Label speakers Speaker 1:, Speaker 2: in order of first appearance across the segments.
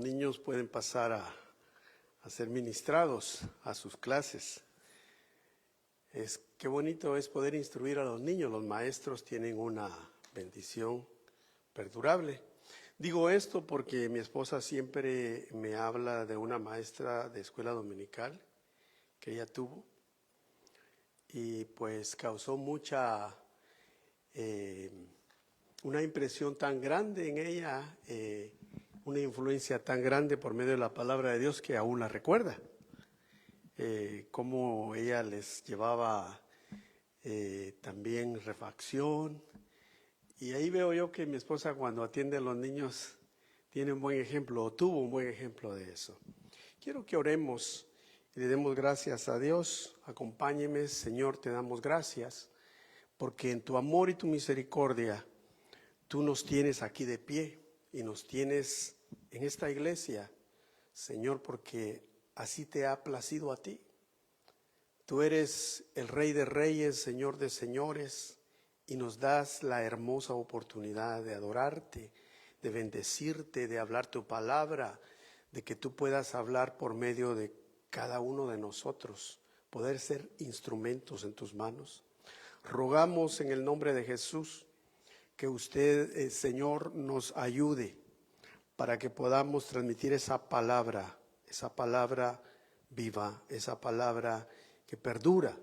Speaker 1: niños pueden pasar a ser ministrados a sus clases. Qué bonito es poder instruir a los niños. Los maestros tienen una bendición perdurable. Digo esto porque mi esposa siempre me habla de una maestra de escuela dominical que ella tuvo y pues causó una impresión tan grande en ella, una influencia tan grande por medio de la palabra de Dios que aún la recuerda. Cómo ella les llevaba también refacción. Y ahí veo yo que mi esposa cuando atiende a los niños tiene un buen ejemplo, o tuvo un buen ejemplo de eso. Quiero que oremos y le demos gracias a Dios. Acompáñeme, Señor, te damos gracias, porque en tu amor y tu misericordia, tú nos tienes aquí de pie y nos tienes en esta iglesia, Señor, porque así te ha placido a ti. Tú eres el Rey de Reyes, Señor de Señores, y nos das la hermosa oportunidad de adorarte, de bendecirte, de hablar tu palabra, de que tú puedas hablar por medio de cada uno de nosotros, poder ser instrumentos en tus manos. Rogamos en el nombre de Jesús que usted, Señor, nos ayude para que podamos transmitir esa palabra viva, esa palabra que perdura,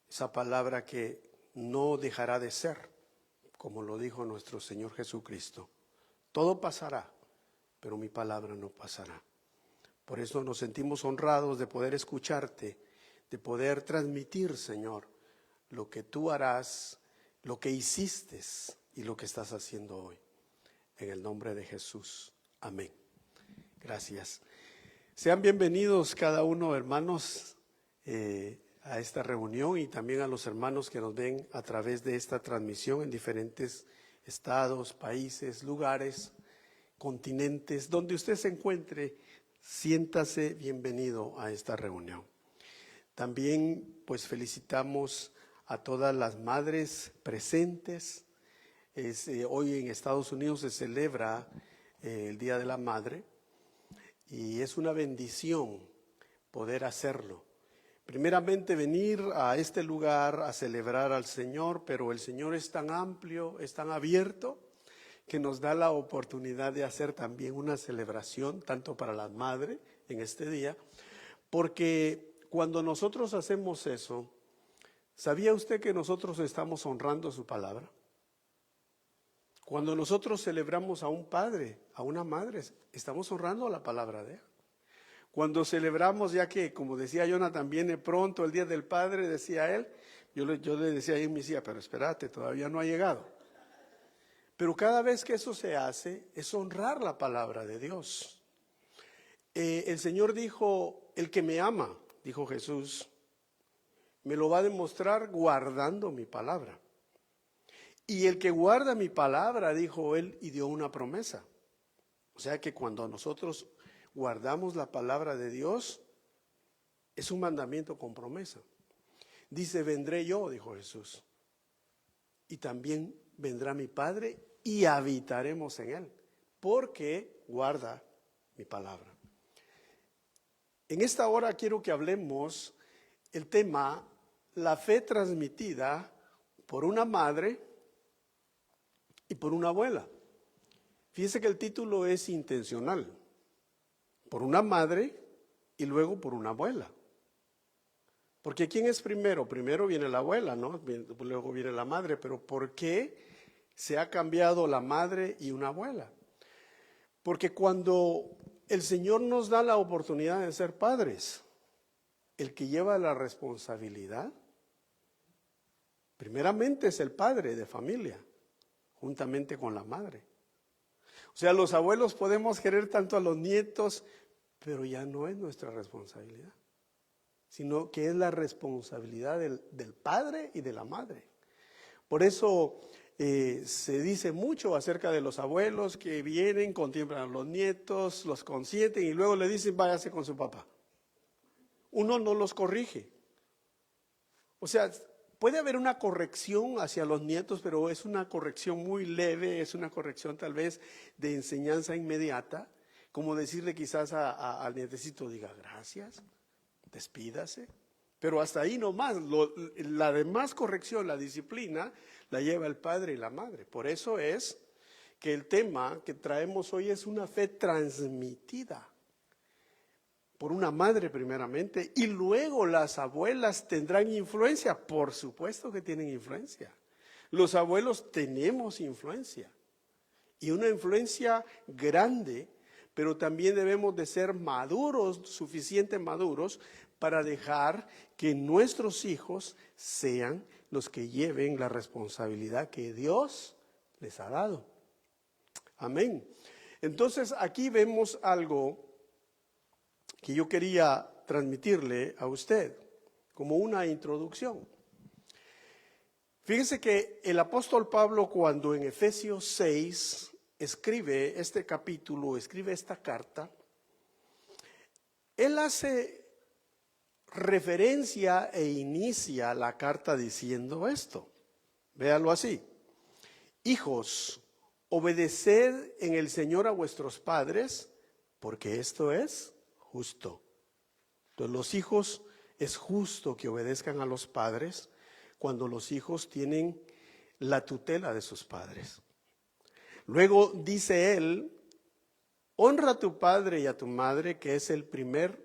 Speaker 1: esa palabra que no dejará de ser, como lo dijo nuestro Señor Jesucristo. Todo pasará, pero mi palabra no pasará. Por eso nos sentimos honrados de poder escucharte, de poder transmitir, Señor, lo que tú harás, lo que hiciste y lo que estás haciendo hoy. En el nombre de Jesús. Amén. Gracias. Sean bienvenidos cada uno, hermanos, a esta reunión y también a los hermanos que nos ven a través de esta transmisión en diferentes estados, países, lugares, continentes. Donde usted se encuentre, siéntase bienvenido a esta reunión. También pues felicitamos a todas las madres presentes. Hoy en Estados Unidos se celebra el Día de la Madre y es una bendición poder hacerlo. Primeramente venir a este lugar a celebrar al Señor, pero el Señor es tan amplio, es tan abierto, que nos da la oportunidad de hacer también una celebración, tanto para la madre en este día, porque cuando nosotros hacemos eso, ¿sabía usted que nosotros estamos honrando su palabra? Cuando nosotros celebramos a un padre, a una madre, estamos honrando la palabra de él. Cuando celebramos, ya que como decía Jonathan, viene pronto el Día del Padre, decía él, yo le decía a él, me decía, pero espérate, todavía no ha llegado. Pero cada vez que eso se hace, es honrar la palabra de Dios. El Señor dijo, el que me ama, dijo Jesús, me lo va a demostrar guardando mi palabra. Y el que guarda mi palabra, dijo él, y dio una promesa. O sea que cuando nosotros guardamos la palabra de Dios, es un mandamiento con promesa. Dice, vendré yo, dijo Jesús, y también vendrá mi Padre y habitaremos en él, porque guarda mi palabra. En esta hora quiero que hablemos el tema, la fe transmitida por una madre y por una abuela. Fíjese que el título es intencional. Por una madre y luego por una abuela. Porque ¿quién es primero? Primero viene la abuela, ¿no? Luego viene la madre. Pero ¿por qué se ha cambiado la madre y una abuela? Porque cuando el Señor nos da la oportunidad de ser padres, el que lleva la responsabilidad, primeramente es el padre de familia, juntamente con la madre. O sea, los abuelos podemos querer tanto a los nietos, pero ya no es nuestra responsabilidad, sino que es la responsabilidad del padre y de la madre. Por eso se dice mucho acerca de los abuelos que vienen, contemplan a los nietos, los consienten y luego le dicen váyase con su papá. Uno no los corrige. O sea, puede haber una corrección hacia los nietos, pero es una corrección muy leve, es una corrección tal vez de enseñanza inmediata. como decirle quizás al nietecito, diga gracias, despídase. Pero hasta ahí nomás, la demás corrección, la disciplina, la lleva el padre y la madre. Por eso es que el tema que traemos hoy es una fe transmitida por una madre primeramente, y luego las abuelas tendrán influencia. Por supuesto que tienen influencia. Los abuelos tenemos influencia, y una influencia grande, pero también debemos de ser maduros, suficientemente maduros, para dejar que nuestros hijos sean los que lleven la responsabilidad que Dios les ha dado. Amén. Entonces aquí vemos algo que yo quería transmitirle a usted como una introducción. Fíjese que el apóstol Pablo, cuando en Efesios 6 escribe este capítulo, escribe esta carta, él hace referencia e inicia la carta diciendo esto. Véalo así: hijos, obedeced en el Señor a vuestros padres, porque esto es justo. Entonces, los hijos, es justo que obedezcan a los padres cuando los hijos tienen la tutela de sus padres. Luego dice él: honra a tu padre y a tu madre, que es el primer,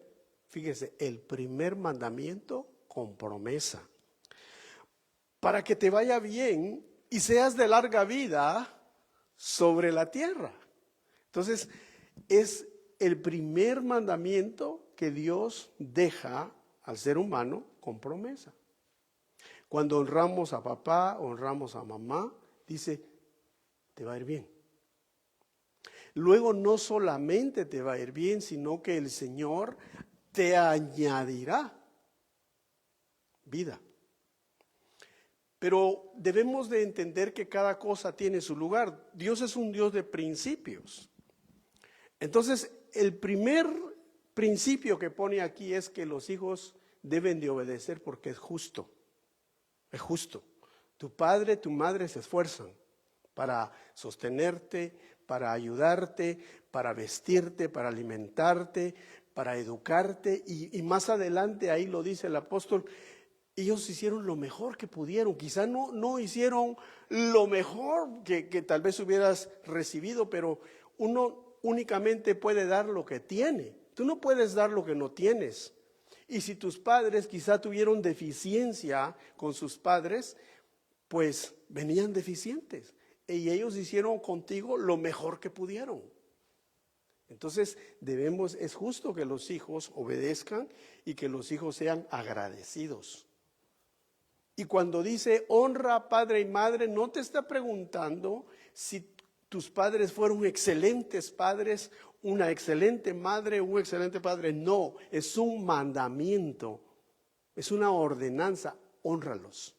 Speaker 1: fíjese, el primer mandamiento con promesa, para que te vaya bien y seas de larga vida sobre la tierra. Entonces, es el primer mandamiento que Dios deja al ser humano con promesa. Cuando honramos a papá, honramos a mamá, dice, te va a ir bien. Luego no solamente te va a ir bien, sino que el Señor te añadirá vida. Pero debemos de entender que cada cosa tiene su lugar. Dios es un Dios de principios. Entonces, el primer principio que pone aquí es que los hijos deben de obedecer porque es justo. Es justo. Tu padre, tu madre se esfuerzan para sostenerte, para ayudarte, para vestirte, para alimentarte, para educarte. Y más adelante, ahí lo dice el apóstol, ellos hicieron lo mejor que pudieron. Quizá no hicieron lo mejor que tal vez hubieras recibido, pero uno únicamente puede dar lo que tiene. Tú no puedes dar lo que no tienes. Y si tus padres quizá tuvieron deficiencia con sus padres, pues venían deficientes. Y ellos hicieron contigo lo mejor que pudieron. Entonces es justo que los hijos obedezcan y que los hijos sean agradecidos. Y cuando dice honra a padre y madre, no te está preguntando si tus padres fueron excelentes padres, una excelente madre, un excelente padre. No, es un mandamiento, es una ordenanza, hónralos,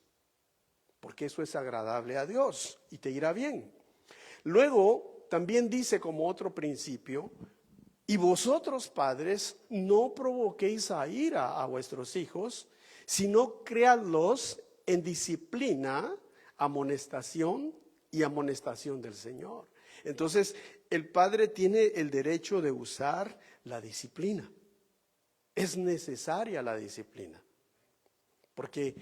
Speaker 1: porque eso es agradable a Dios y te irá bien. Luego también dice como otro principio, y vosotros padres no provoquéis a ira a vuestros hijos, sino criadlos en disciplina, amonestación y amonestación del Señor. Entonces, el padre tiene el derecho de usar la disciplina. Es necesaria la disciplina. Porque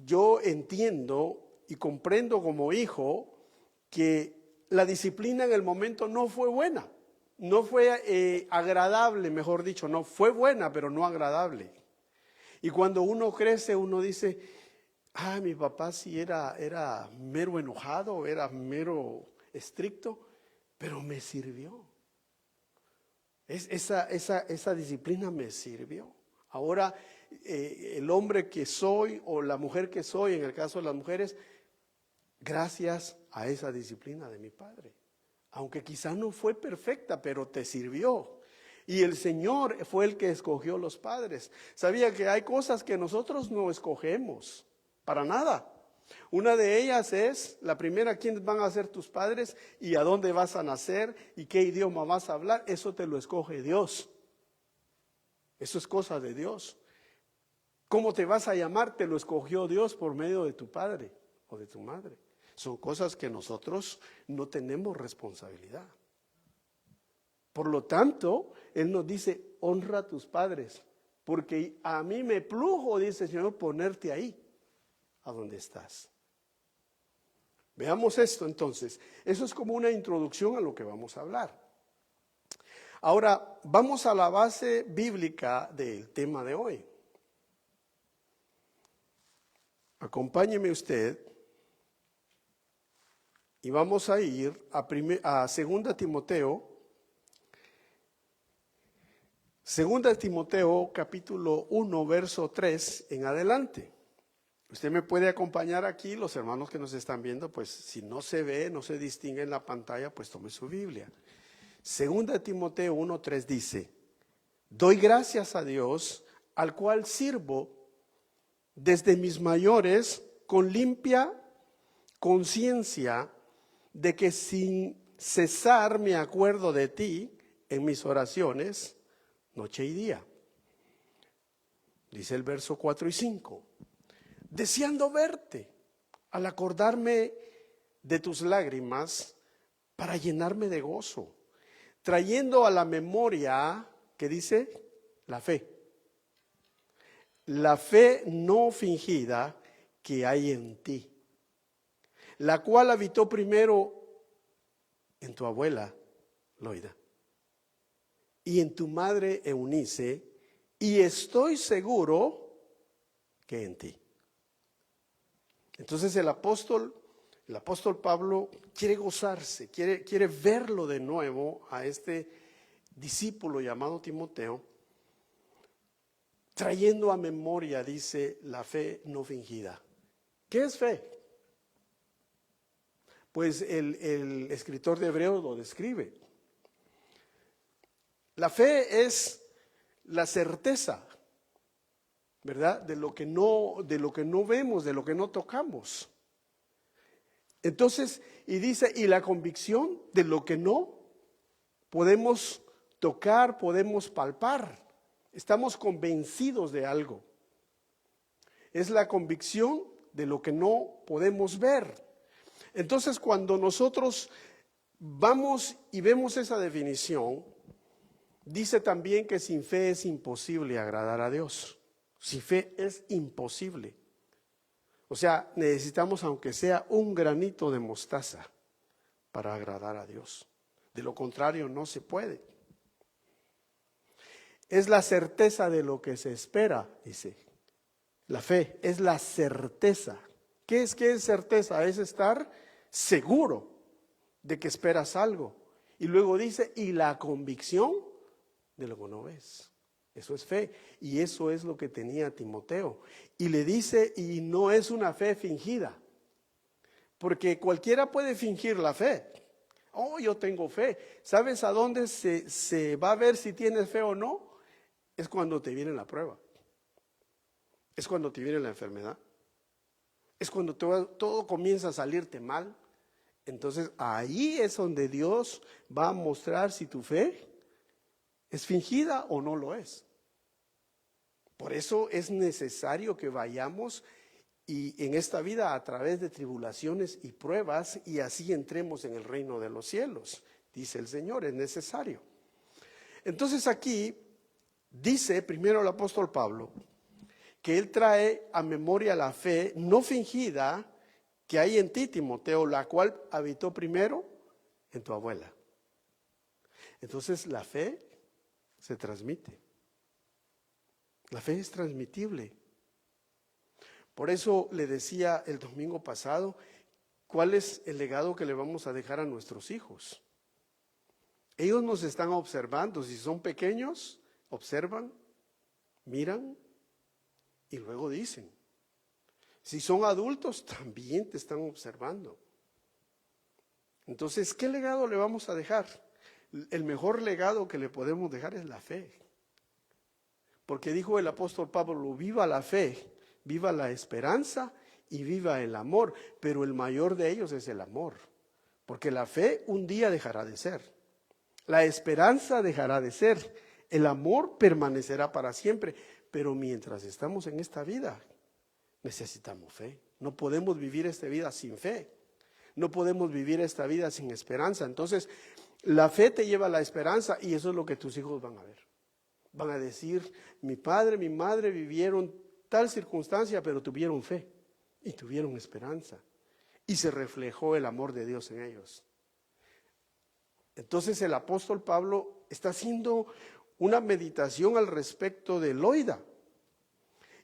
Speaker 1: yo entiendo y comprendo como hijo que la disciplina en el momento no fue buena. No fue agradable, mejor dicho. No fue buena, pero no agradable. Y cuando uno crece, uno dice, mi papá sí era mero enojado, era mero estricto, pero me sirvió. Esa disciplina me sirvió. Ahora, el hombre que soy o la mujer que soy, en el caso de las mujeres, gracias a esa disciplina de mi padre. Aunque quizás no fue perfecta, pero te sirvió. Y el Señor fue el que escogió los padres. Sabía que hay cosas que nosotros no escogemos, para nada. Una de ellas es, la primera, quiénes van a ser tus padres y a dónde vas a nacer y qué idioma vas a hablar. Eso te lo escoge Dios. Eso es cosa de Dios. ¿Cómo te vas a llamar? Te lo escogió Dios por medio de tu padre o de tu madre. Son cosas que nosotros no tenemos responsabilidad. Por lo tanto, Él nos dice, honra a tus padres, porque a mí me plujo, dice el Señor, ponerte ahí, a donde estás. Veamos esto entonces. Eso es como una introducción a lo que vamos a hablar. Ahora, vamos a la base bíblica del tema de hoy. Acompáñeme usted y vamos a ir a 2 Timoteo. 2 Timoteo capítulo 1, verso 3 en adelante. Usted me puede acompañar aquí, los hermanos que nos están viendo, pues si no se ve, no se distingue en la pantalla, pues tome su Biblia. 2 Timoteo 1, 3 dice, doy gracias a Dios, al cual sirvo desde mis mayores con limpia conciencia de que sin cesar me acuerdo de ti en mis oraciones, noche y día. Dice el verso 4 y 5. Deseando verte, al acordarme de tus lágrimas, para llenarme de gozo, trayendo a la memoria, ¿qué dice? La fe no fingida que hay en ti, la cual habitó primero en tu abuela Loida y en tu madre Eunice, y estoy seguro que en ti. Entonces el apóstol Pablo quiere gozarse, quiere verlo de nuevo a este discípulo llamado Timoteo, trayendo a memoria, dice, la fe no fingida. ¿Qué es fe? Pues el escritor de Hebreos lo describe. La fe es la certeza, ¿verdad? De lo que no vemos, de lo que no tocamos. Entonces, y dice, y la convicción de lo que no podemos tocar, podemos palpar. Estamos convencidos de algo. Es la convicción de lo que no podemos ver. Entonces, cuando nosotros vamos y vemos esa definición, dice también que sin fe es imposible agradar a Dios. Sin fe es imposible. O sea, necesitamos aunque sea un granito de mostaza para agradar a Dios. De lo contrario, no se puede. Es la certeza de lo que se espera, dice. La fe es la certeza. ¿Qué es certeza? Es estar seguro de que esperas algo. Y luego dice, y la convicción de lo que no ves. Eso es fe. Y eso es lo que tenía Timoteo. Y le dice, y no es una fe fingida. Porque cualquiera puede fingir la fe. Oh, yo tengo fe. ¿Sabes a dónde se va a ver si tienes fe o no? Es cuando te viene la prueba. Es cuando te viene la enfermedad. Es cuando todo comienza a salirte mal. Entonces ahí es donde Dios va a mostrar si tu fe es fingida o no lo es. Por eso es necesario que vayamos y en esta vida a través de tribulaciones y pruebas y así entremos en el reino de los cielos. Dice el Señor, es necesario. Entonces aquí dice primero el apóstol Pablo que él trae a memoria la fe no fingida que hay en ti, Timoteo, la cual habitó primero en tu abuela. Entonces la fe se transmite. La fe es transmitible. Por eso le decía el domingo pasado, ¿cuál es el legado que le vamos a dejar a nuestros hijos? Ellos nos están observando. Si son pequeños, observan, miran y luego dicen. Si son adultos, también te están observando. Entonces, ¿qué legado le vamos a dejar? El mejor legado que le podemos dejar es la fe. Porque dijo el apóstol Pablo, viva la fe, viva la esperanza y viva el amor. Pero el mayor de ellos es el amor. Porque la fe un día dejará de ser. La esperanza dejará de ser. El amor permanecerá para siempre. Pero mientras estamos en esta vida, necesitamos fe. No podemos vivir esta vida sin fe. No podemos vivir esta vida sin esperanza. Entonces, La fe te lleva a la esperanza y eso es lo que tus hijos van a ver. Van a decir, mi padre, mi madre vivieron tal circunstancia, pero tuvieron fe y tuvieron esperanza. Y se reflejó el amor de Dios en ellos. Entonces el apóstol Pablo está haciendo una meditación al respecto de Loida.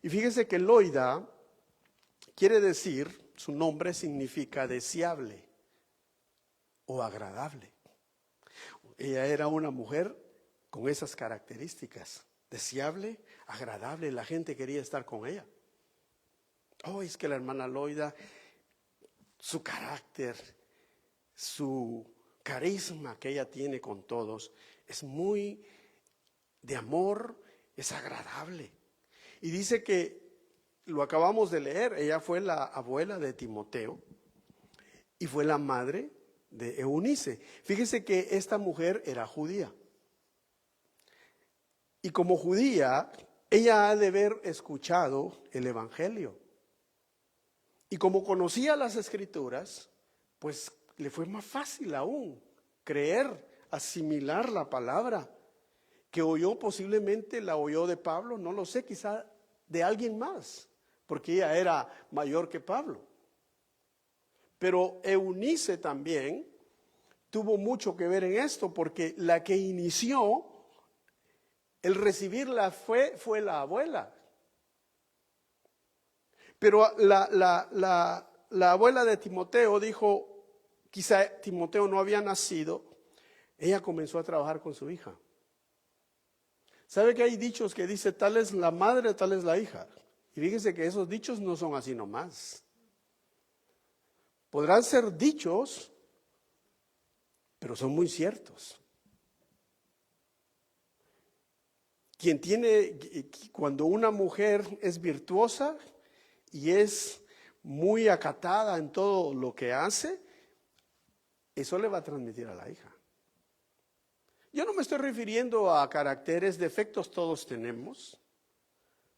Speaker 1: Y fíjese que Loida quiere decir, su nombre significa deseable o agradable. Ella era una mujer con esas características, deseable, agradable, la gente quería estar con ella. Oh, es que la hermana Loida, su carácter, su carisma que ella tiene con todos, es muy de amor, es agradable. Y dice que, lo acabamos de leer, ella fue la abuela de Timoteo y fue la madre de Eunice. Fíjese que esta mujer era judía. Y como judía, ella ha de haber escuchado el evangelio. Y como conocía las escrituras, pues le fue más fácil aún creer, asimilar la palabra que oyó, posiblemente la oyó de Pablo, no lo sé, quizá de alguien más, porque ella era mayor que Pablo. Pero Eunice también tuvo mucho que ver en esto, porque la que inició el recibir la fe fue la abuela. Pero la abuela de Timoteo dijo, quizá Timoteo no había nacido, ella comenzó a trabajar con su hija. ¿Sabe que hay dichos que dice tal es la madre, tal es la hija? Y fíjese que esos dichos no son así nomás. Podrán ser dichos, pero son muy ciertos. Cuando una mujer es virtuosa y es muy acatada en todo lo que hace, eso le va a transmitir a la hija. Yo no me estoy refiriendo a caracteres, defectos todos tenemos,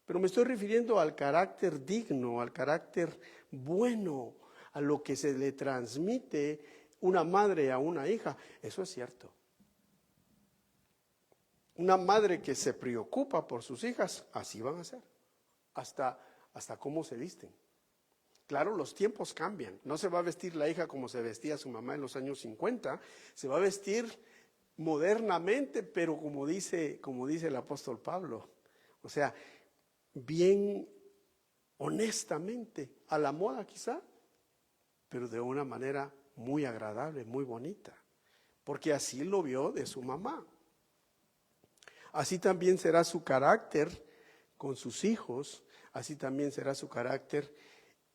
Speaker 1: pero me estoy refiriendo al carácter digno, al carácter bueno, a lo que se le transmite una madre a una hija. Eso es cierto. Una madre que se preocupa por sus hijas, así van a ser, hasta cómo se visten. Claro, los tiempos cambian. No se va a vestir la hija como se vestía su mamá en los años 50, se va a vestir modernamente, pero como dice el apóstol Pablo, o sea, bien honestamente, a la moda quizá, pero de una manera muy agradable, muy bonita, porque así lo vio de su mamá. Así también será su carácter con sus hijos, así también será su carácter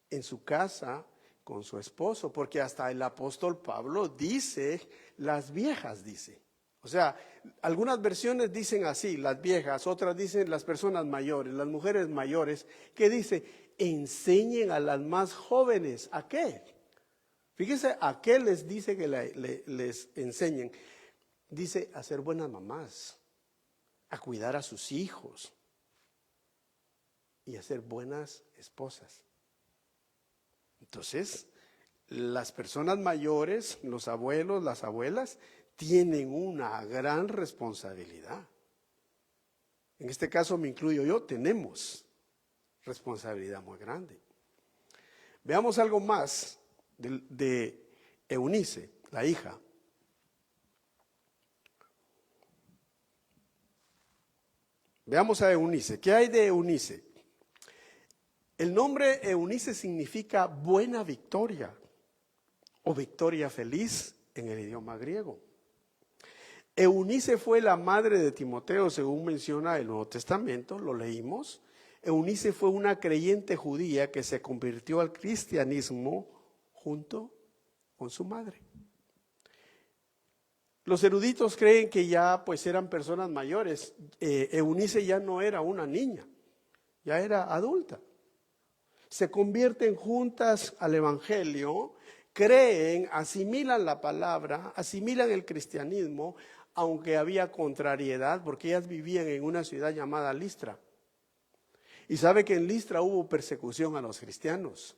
Speaker 1: en su casa con su esposo, porque hasta el apóstol Pablo dice, las viejas dice. O sea, algunas versiones dicen así, las viejas, otras dicen las personas mayores, las mujeres mayores, que dice, enseñen a las más jóvenes. ¿A qué? Fíjese, ¿a qué les dice que les enseñen? Dice, a ser buenas mamás, a cuidar a sus hijos y a ser buenas esposas. Entonces, las personas mayores, los abuelos, las abuelas, tienen una gran responsabilidad. En este caso me incluyo yo, tenemos responsabilidad muy grande. Veamos algo más de Eunice, la hija. Veamos a Eunice. ¿Qué hay de Eunice? El nombre Eunice significa buena victoria o victoria feliz en el idioma griego. Eunice fue la madre de Timoteo, según menciona el Nuevo Testamento, lo leímos. Eunice fue una creyente judía que se convirtió al cristianismo junto con su madre. Los eruditos creen que ya pues eran personas mayores. Eunice ya no era una niña, ya era adulta. Se convierten juntas al evangelio, creen, asimilan la palabra, asimilan el cristianismo, aunque había contrariedad, porque ellas vivían en una ciudad llamada Listra. Y sabe que en Listra hubo persecución a los cristianos.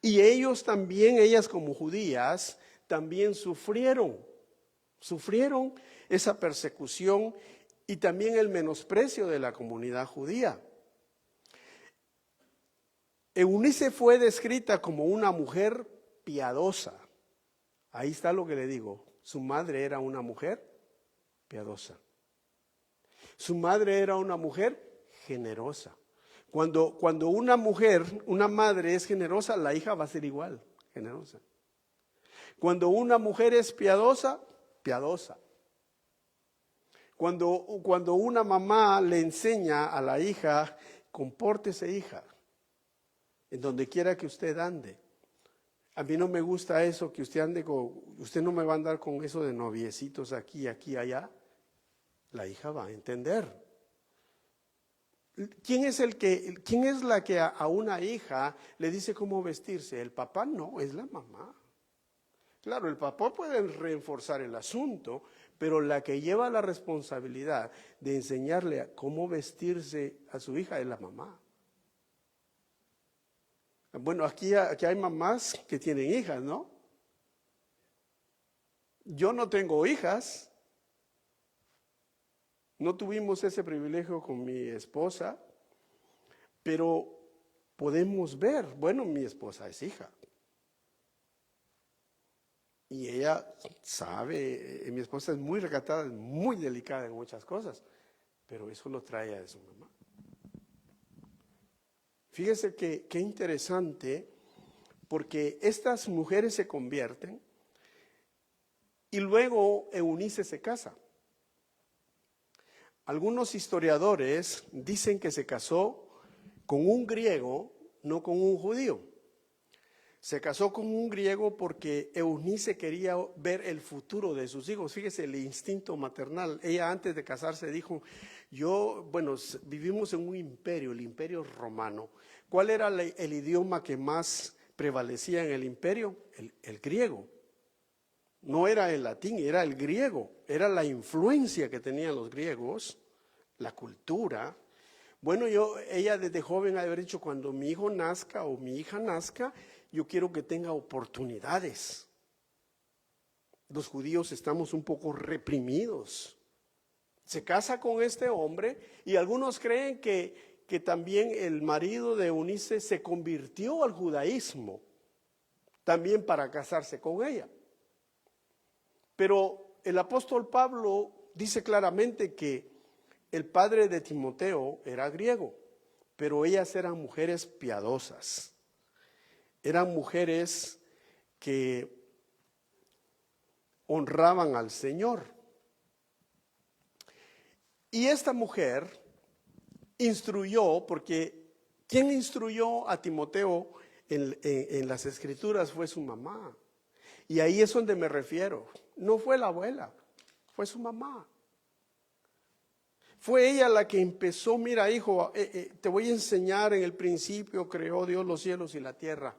Speaker 1: Y ellos también, ellas como judías, también sufrieron Sufrieron esa persecución y también el menosprecio de la comunidad judía. Eunice fue descrita como una mujer piadosa. Ahí está lo que le digo. Su madre era una mujer piadosa. Su madre era una mujer generosa. Cuando una mujer, una madre es generosa, la hija va a ser igual, generosa. Cuando una mujer es piadosa, piadosa. Cuando una mamá le enseña a la hija, compórtese hija, en donde quiera que usted ande. A mí no me gusta eso, que usted ande usted no me va a andar con eso de noviecitos aquí, allá. La hija va a entender. ¿Quién es la que a una hija le dice cómo vestirse? El papá no, es la mamá. Claro, el papá puede reforzar el asunto, pero la que lleva la responsabilidad de enseñarle cómo vestirse a su hija es la mamá. Bueno, aquí hay mamás que tienen hijas, ¿no? Yo no tengo hijas. No tuvimos ese privilegio con mi esposa, pero podemos ver, bueno, mi esposa es hija. Y ella sabe, mi esposa es muy recatada, es muy delicada en muchas cosas, pero eso lo trae de su mamá. Fíjese qué interesante, porque estas mujeres se convierten y luego Eunice se casa. Algunos historiadores dicen que se casó con un griego, no con un judío. Se casó con un griego porque Eunice quería ver el futuro de sus hijos. Fíjese el instinto maternal. Ella antes de casarse dijo, vivimos en un imperio, el imperio romano. ¿Cuál era el idioma que más prevalecía en el imperio? El griego. No era el latín, era el griego. Era la influencia que tenían los griegos, la cultura. Bueno, ella desde joven ha de haber dicho, cuando mi hijo nazca o mi hija nazca, yo quiero que tenga oportunidades. Los judíos estamos un poco reprimidos. Se casa con este hombre y algunos creen que también el marido de Eunice se convirtió al judaísmo, también para casarse con ella. Pero el apóstol Pablo dice claramente que el padre de Timoteo era griego, pero ellas eran mujeres piadosas. Eran mujeres que honraban al Señor. Y esta mujer instruyó, porque quien instruyó a Timoteo en las escrituras fue su mamá. Y ahí es donde me refiero. No fue la abuela, fue su mamá. Fue ella la que empezó, mira hijo, te voy a enseñar, en el principio creó Dios los cielos y la tierra.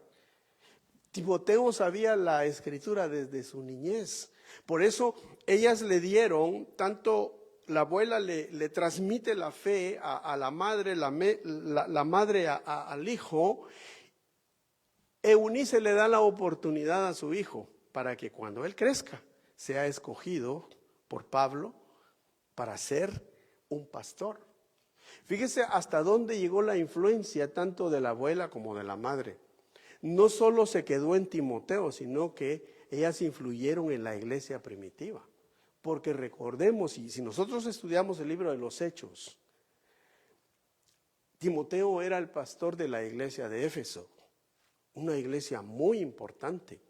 Speaker 1: Timoteo sabía la escritura desde su niñez. Por eso ellas le dieron, tanto la abuela le transmite la fe a la madre, la madre al hijo. Eunice le da la oportunidad a su hijo para que cuando él crezca sea escogido por Pablo para ser un pastor. Fíjese hasta dónde llegó la influencia tanto de la abuela como de la madre. No solo se quedó en Timoteo, sino que ellas influyeron en la iglesia primitiva. Porque recordemos, y si nosotros estudiamos el libro de los Hechos, Timoteo era el pastor de la iglesia de Éfeso, una iglesia muy importante.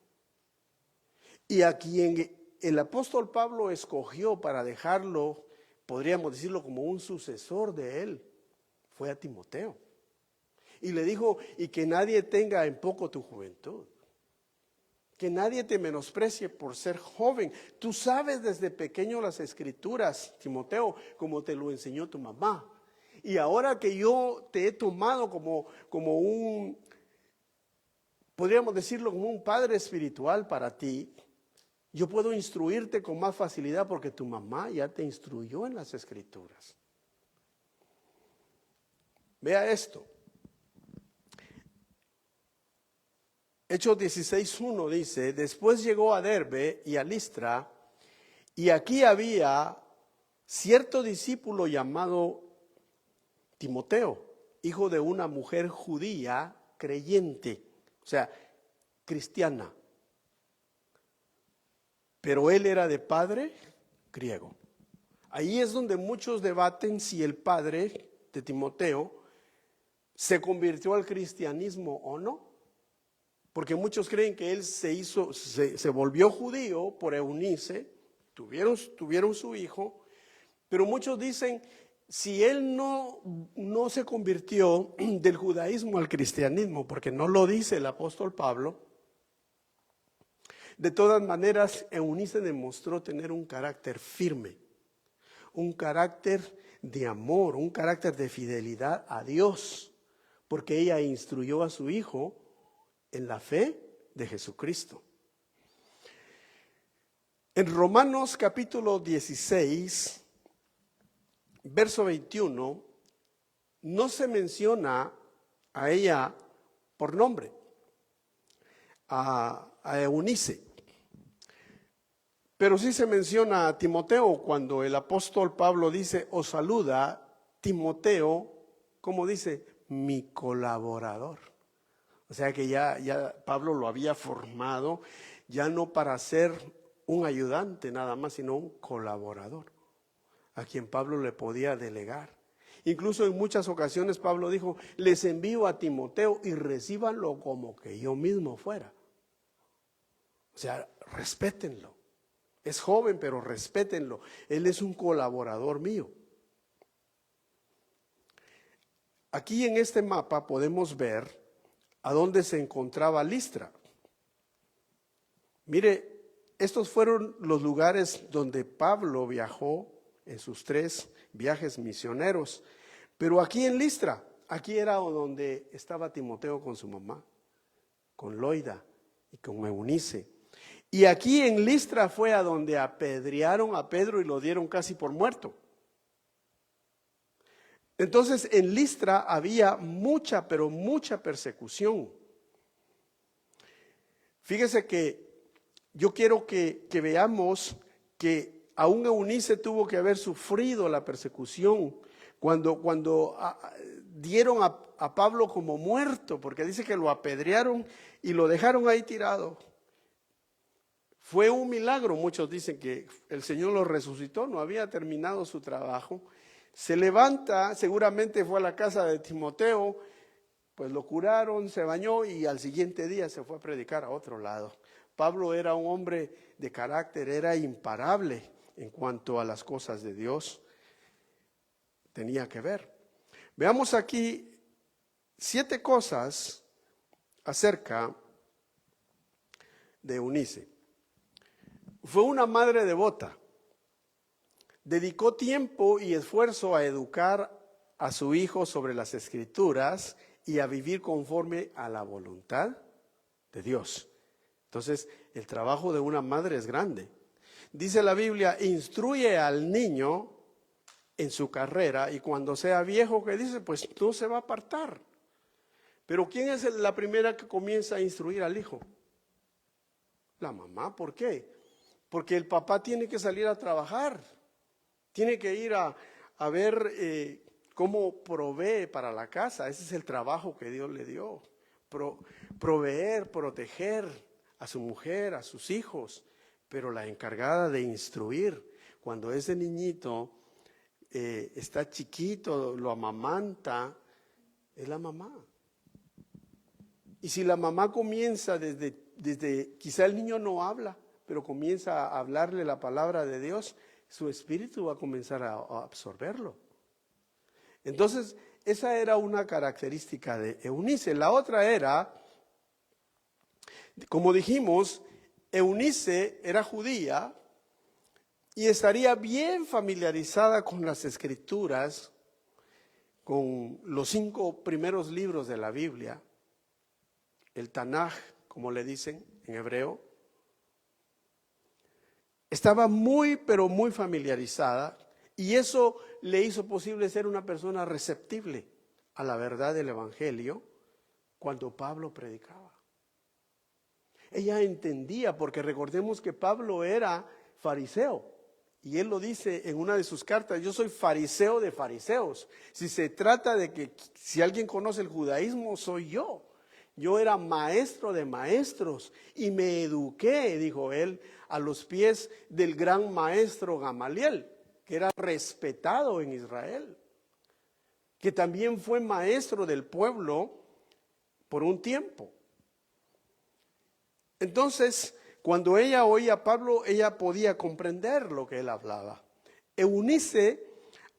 Speaker 1: Y a quien el apóstol Pablo escogió para dejarlo, podríamos decirlo como un sucesor de él, fue a Timoteo. Y le dijo, y que nadie tenga en poco tu juventud. Que nadie te menosprecie por ser joven. Tú sabes desde pequeño las escrituras, Timoteo, como te lo enseñó tu mamá. Y ahora que yo te he tomado como un, podríamos decirlo, como un padre espiritual para ti, yo puedo instruirte con más facilidad porque tu mamá ya te instruyó en las escrituras. Vea esto. Hechos 16:1 dice, después llegó a Derbe y a Listra, Y aquí había cierto discípulo llamado Timoteo, hijo de una mujer judía creyente, o sea, cristiana. Pero él era de padre griego. Ahí es donde muchos debaten si el padre de Timoteo se convirtió al cristianismo o no. Porque muchos creen que él se volvió judío por Eunice, tuvieron su hijo, pero muchos dicen, si él no se convirtió del judaísmo al cristianismo, porque no lo dice el apóstol Pablo, de todas maneras Eunice demostró tener un carácter firme, un carácter de amor, un carácter de fidelidad a Dios, porque ella instruyó a su hijo en la fe de Jesucristo. En Romanos capítulo 16, verso 21, no se menciona a ella por nombre, a Eunice, pero sí se menciona a Timoteo cuando el apóstol Pablo dice, os saluda Timoteo, como dice, mi colaborador. O sea que ya Pablo lo había formado, ya no para ser un ayudante nada más, sino un colaborador, a quien Pablo le podía delegar. Incluso en muchas ocasiones Pablo dijo, les envío a Timoteo y recíbanlo como que yo mismo fuera. O sea, respétenlo. Es joven, pero respétenlo. Él es un colaborador mío. Aquí en este mapa podemos ver a dónde se encontraba Listra. Mire, estos fueron los lugares donde Pablo viajó en sus 3 viajes misioneros. Pero aquí en Listra, aquí era donde estaba Timoteo con su mamá, con Loida y con Eunice. Y aquí en Listra fue a donde apedrearon a Pedro y lo dieron casi por muerto. Entonces en Listra había mucha, pero mucha persecución. Fíjese que yo quiero que veamos que aún Eunice tuvo que haber sufrido la persecución cuando dieron a Pablo como muerto, porque dice que lo apedrearon y lo dejaron ahí tirado. Fue un milagro, muchos dicen que el Señor lo resucitó, no había terminado su trabajo. Se levanta, seguramente fue a la casa de Timoteo, pues lo curaron, se bañó y al siguiente día se fue a predicar a otro lado. Pablo era un hombre de carácter, era imparable en cuanto a las cosas de Dios. Tenía que ver. Veamos aquí 7 cosas acerca de Eunice. Fue una madre devota. Dedicó tiempo y esfuerzo a educar a su hijo sobre las Escrituras y a vivir conforme a la voluntad de Dios. Entonces, el trabajo de una madre es grande. Dice la Biblia, instruye al niño en su carrera y cuando sea viejo, ¿qué dice? Pues no se va a apartar. Pero ¿quién es la primera que comienza a instruir al hijo? La mamá. ¿Por qué? Porque el papá tiene que salir a trabajar, tiene que ir a ver cómo provee para la casa. Ese es el trabajo que Dios le dio, proveer, proteger a su mujer, a sus hijos, pero la encargada de instruir, cuando ese niñito está chiquito, lo amamanta, es la mamá. Y si la mamá comienza desde quizá el niño no habla, pero comienza a hablarle la palabra de Dios, su espíritu va a comenzar a absorberlo. Entonces, esa era una característica de Eunice. La otra era, como dijimos, Eunice era judía y estaría bien familiarizada con las Escrituras, con los 5 primeros libros de la Biblia, el Tanaj, como le dicen en hebreo. Estaba muy, pero muy familiarizada y eso le hizo posible ser una persona receptible a la verdad del Evangelio cuando Pablo predicaba. Ella entendía, porque recordemos que Pablo era fariseo. Y él lo dice en una de sus cartas: yo soy fariseo de fariseos. Si se trata de que si alguien conoce el judaísmo, soy yo. Yo era maestro de maestros y me eduqué, dijo él, a los pies del gran maestro Gamaliel, que era respetado en Israel, que también fue maestro del pueblo por un tiempo. Entonces, cuando ella oía a Pablo, ella podía comprender lo que él hablaba. Eunice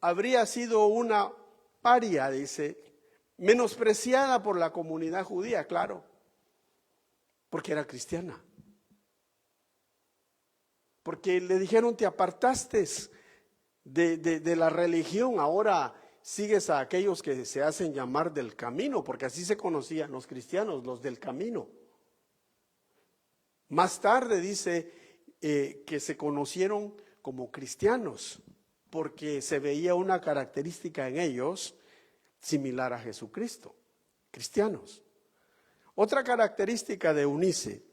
Speaker 1: habría sido una paria, dice, menospreciada por la comunidad judía, claro, porque era cristiana. Porque le dijeron: te apartaste de la religión, ahora sigues a aquellos que se hacen llamar del camino, porque así se conocían los cristianos, los del camino. Más tarde dice que se conocieron como cristianos, porque se veía una característica en ellos similar a Jesucristo, cristianos. Otra característica de Eunice,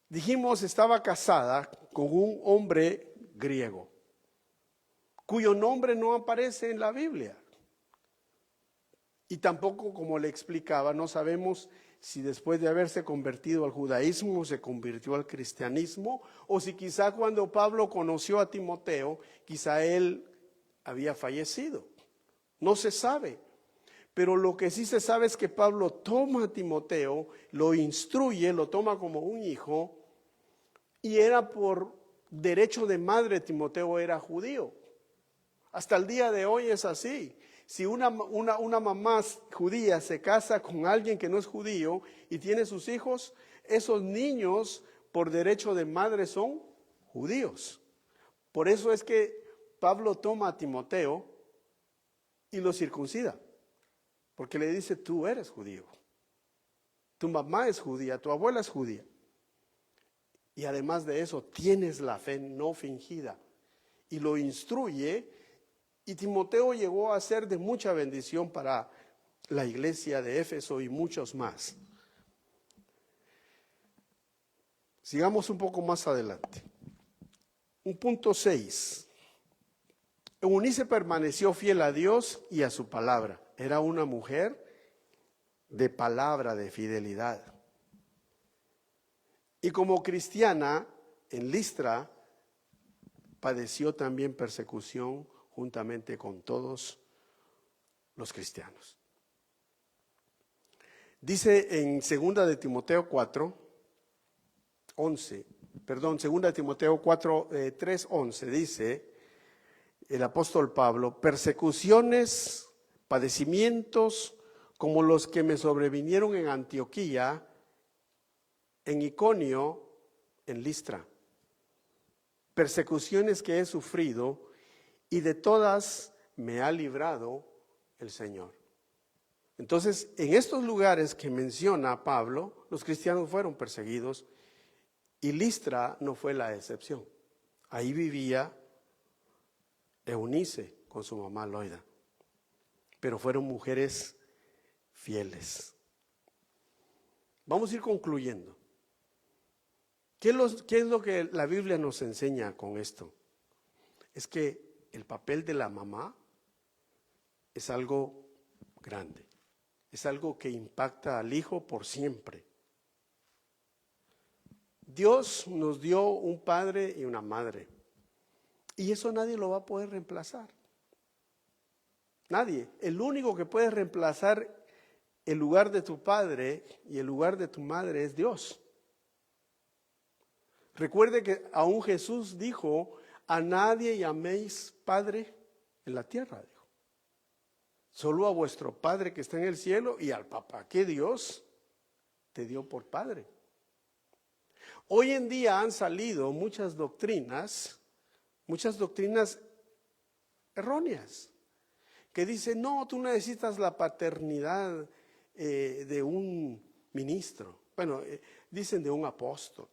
Speaker 1: dijimos, estaba casada con un hombre griego, cuyo nombre no aparece en la Biblia. Y tampoco, como le explicaba, no sabemos si después de haberse convertido al judaísmo se convirtió al cristianismo, o si quizá cuando Pablo conoció a Timoteo, quizá él había fallecido. No se sabe. Pero lo que sí se sabe es que Pablo toma a Timoteo, lo instruye, lo toma como un hijo, y era por derecho de madre. Timoteo era judío. Hasta el día de hoy es así. Si una mamá judía se casa con alguien que no es judío y tiene sus hijos, esos niños por derecho de madre son judíos. Por eso es que Pablo toma a Timoteo y lo circuncida, porque le dice: tú eres judío, tu mamá es judía, tu abuela es judía, y además de eso tienes la fe no fingida, y lo instruye. Y Timoteo llegó a ser de mucha bendición para la iglesia de Éfeso y muchos más. Sigamos un poco más adelante. Un punto 6. Eunice permaneció fiel a Dios y a su palabra. Era una mujer de palabra, de fidelidad. Y como cristiana en Listra padeció también persecución juntamente con todos los cristianos. Dice en 2 de Timoteo 4, 11, perdón, 2 de Timoteo 4, 3, 11, dice el apóstol Pablo: persecuciones, padecimientos como los que me sobrevinieron en Antioquía, en Iconio, en Listra. Persecuciones que he sufrido, y de todas me ha librado el Señor. Entonces, en estos lugares que menciona Pablo, los cristianos fueron perseguidos, y Listra no fue la excepción. Ahí vivía Eunice con su mamá Loida, pero fueron mujeres fieles. Vamos a ir concluyendo. ¿Qué es lo que la Biblia nos enseña con esto? Es que el papel de la mamá es algo grande, es algo que impacta al hijo por siempre. Dios nos dio un padre y una madre, y eso nadie lo va a poder reemplazar. Nadie. El único que puede reemplazar el lugar de tu padre y el lugar de tu madre es Dios. Recuerde que aún Jesús dijo: a nadie llaméis Padre en la tierra, dijo. Solo a vuestro Padre que está en el cielo y al papá que Dios te dio por padre. Hoy en día han salido muchas doctrinas erróneas, que dicen: no, tú necesitas la paternidad de un ministro. Bueno, dicen de un apóstol.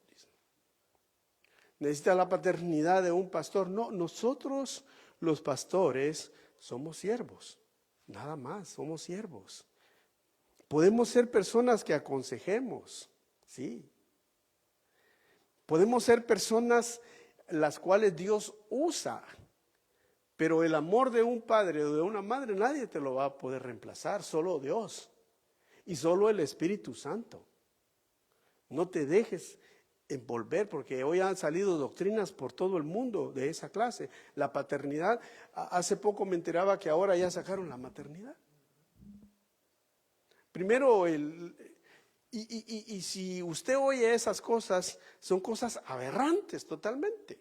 Speaker 1: Necesita la paternidad de un pastor. No, nosotros los pastores somos siervos, nada más, somos siervos. Podemos ser personas que aconsejemos, sí. Podemos ser personas las cuales Dios usa. Pero el amor de un padre o de una madre nadie te lo va a poder reemplazar, solo Dios y solo el Espíritu Santo. No te dejes envolver, porque hoy han salido doctrinas por todo el mundo de esa clase. La paternidad, hace poco me enteraba que ahora ya sacaron la maternidad. Primero, y si usted oye esas cosas, son cosas aberrantes totalmente.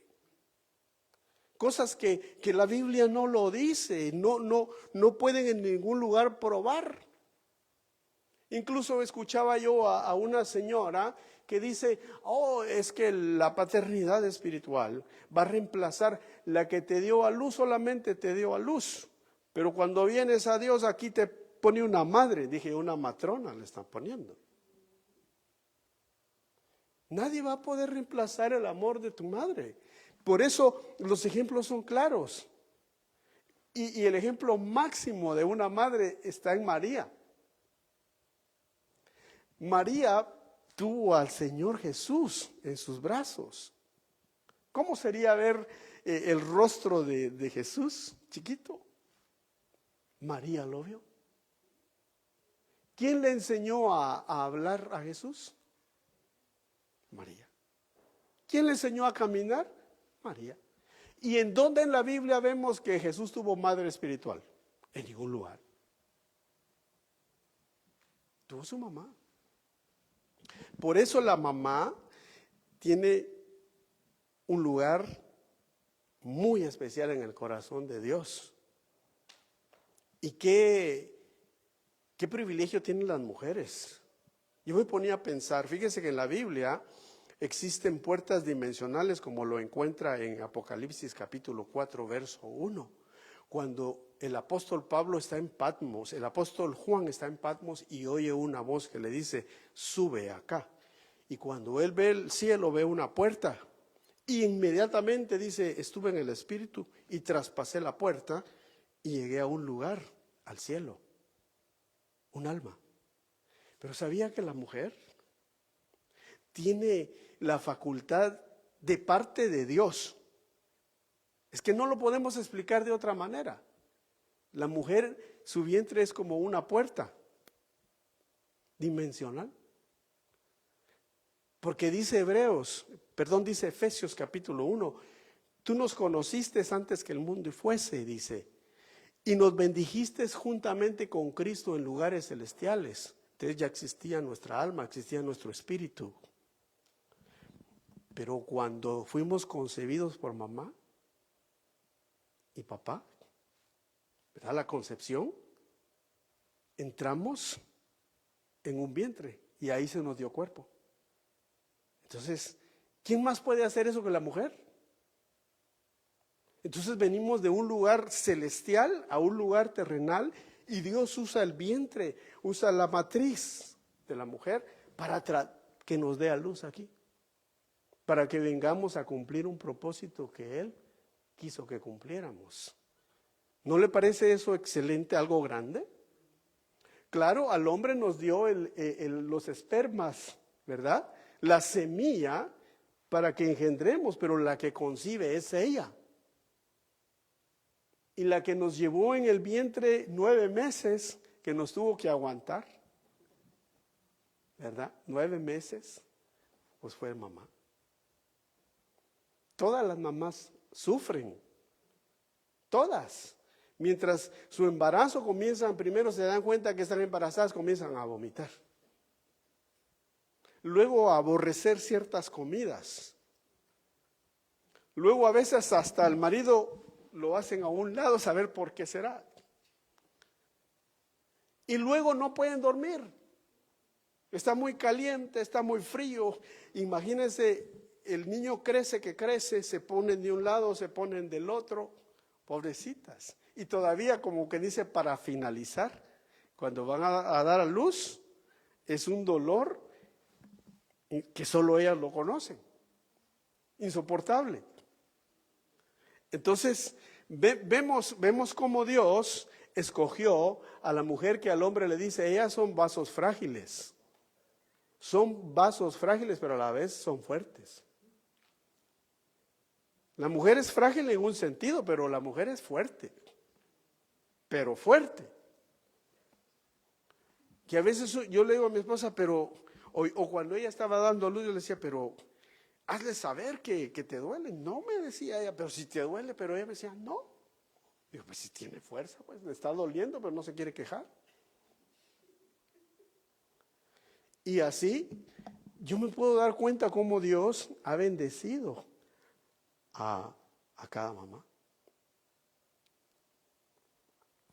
Speaker 1: Cosas que la Biblia no lo dice, no pueden en ningún lugar probar. Incluso escuchaba yo a una señora que dice, es que la paternidad espiritual va a reemplazar la que te dio a luz, solamente te dio a luz. Pero cuando vienes a Dios, aquí te pone una madre, dije una matrona le están poniendo. Nadie va a poder reemplazar el amor de tu madre. Por eso los ejemplos son claros. Y el ejemplo máximo de una madre está en María. María tuvo al Señor Jesús en sus brazos. ¿Cómo sería ver el rostro de Jesús chiquito? María lo vio. ¿Quién le enseñó a hablar a Jesús? María. ¿Quién le enseñó a caminar? María. ¿Y en dónde en la Biblia vemos que Jesús tuvo madre espiritual? En ningún lugar. Tuvo su mamá. Por eso la mamá tiene un lugar muy especial en el corazón de Dios. Y qué privilegio tienen las mujeres. Yo me ponía a pensar, fíjese que en la Biblia existen puertas dimensionales como lo encuentra en Apocalipsis capítulo 4 verso 1. Cuando el apóstol Pablo está en Patmos, el apóstol Juan está en Patmos y oye una voz que le dice, sube acá. Y cuando él ve el cielo, ve una puerta. Y inmediatamente dice, estuve en el Espíritu y traspasé la puerta y llegué a un lugar, al cielo, un alma. Pero ¿sabía que la mujer tiene la facultad de parte de Dios? Es que no lo podemos explicar de otra manera. La mujer, su vientre es como una puerta dimensional. Porque dice dice Efesios capítulo 1, tú nos conociste antes que el mundo fuese, dice, y nos bendijiste juntamente con Cristo en lugares celestiales. Entonces ya existía nuestra alma, existía nuestro espíritu. Pero cuando fuimos concebidos por mamá y papá, ¿verdad? La concepción, entramos en un vientre y ahí se nos dio cuerpo. Entonces, ¿quién más puede hacer eso que la mujer? Entonces venimos de un lugar celestial a un lugar terrenal y Dios usa el vientre, usa la matriz de la mujer para que nos dé a luz aquí, para que vengamos a cumplir un propósito que Él quiso que cumpliéramos. ¿No le parece eso excelente, algo grande? Claro, al hombre nos dio los espermas, ¿verdad? La semilla para que engendremos, pero la que concibe es ella. Y la que nos llevó en el vientre 9 meses, que nos tuvo que aguantar, ¿verdad? 9 meses, pues fue mamá. Todas las mamás sufren, todas. Mientras su embarazo comienzan, primero se dan cuenta que están embarazadas, comienzan a vomitar. Luego a aborrecer ciertas comidas. Luego a veces hasta el marido lo hacen a un lado, saber por qué será. Y luego no pueden dormir. Está muy caliente, está muy frío. Imagínense, el niño crece, se ponen de un lado, se ponen del otro. Pobrecitas. Y todavía como que dice para finalizar, cuando van a dar a luz, es un dolor que solo ellas lo conocen. Insoportable. Entonces, vemos cómo Dios escogió a la mujer que al hombre le dice, ellas son vasos frágiles. Son vasos frágiles, pero a la vez son fuertes. La mujer es frágil en un sentido, pero la mujer es fuerte. Pero fuerte. Que a veces yo le digo a mi esposa, pero, o cuando ella estaba dando a luz, yo le decía, pero hazle saber que te duele. No, me decía ella, pero si te duele, pero ella me decía, no. Digo, pues si tiene fuerza, pues le está doliendo, pero no se quiere quejar. Y así, yo me puedo dar cuenta cómo Dios ha bendecido a cada mamá.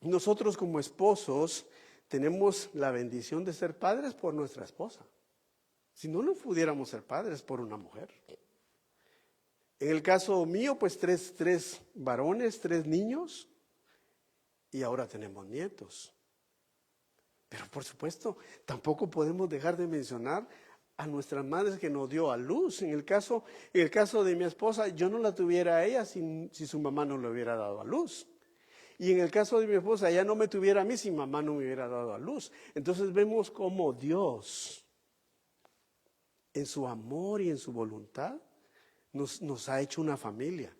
Speaker 1: Nosotros como esposos tenemos la bendición de ser padres por nuestra esposa. Si no, no pudiéramos ser padres por una mujer. En el caso mío, pues tres varones, 3 niños, y ahora tenemos nietos. Pero por supuesto, tampoco podemos dejar de mencionar a nuestras madres que nos dio a luz. En el caso de mi esposa, yo no la tuviera a ella si su mamá no le hubiera dado a luz. Y en el caso de mi esposa, ella no me tuviera a mí si mamá no me hubiera dado a luz. Entonces vemos cómo Dios, en su amor y en su voluntad, nos ha hecho una familia.